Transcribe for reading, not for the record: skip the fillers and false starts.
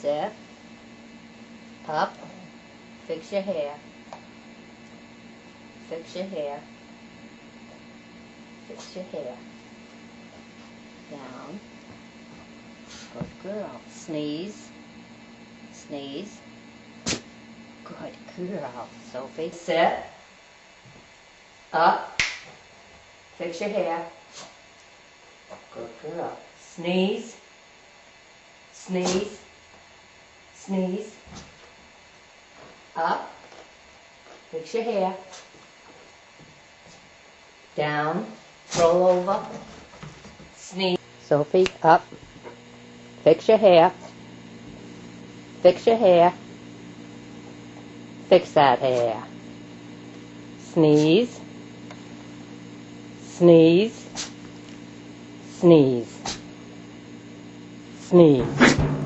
Sit. Up. Fix your hair. Fix your hair. Fix your hair. Down. Good girl. Sneeze. Sneeze. Good girl. Sophie. Sit. Up. Fix your hair. Good girl. Sneeze. Sneeze. Sneeze. Up. Fix your hair. Down. Roll over. Sneeze. Sophie, up. Fix your hair. Fix your hair. Fix that hair. Sneeze. Sneeze. Sneeze. Sneeze.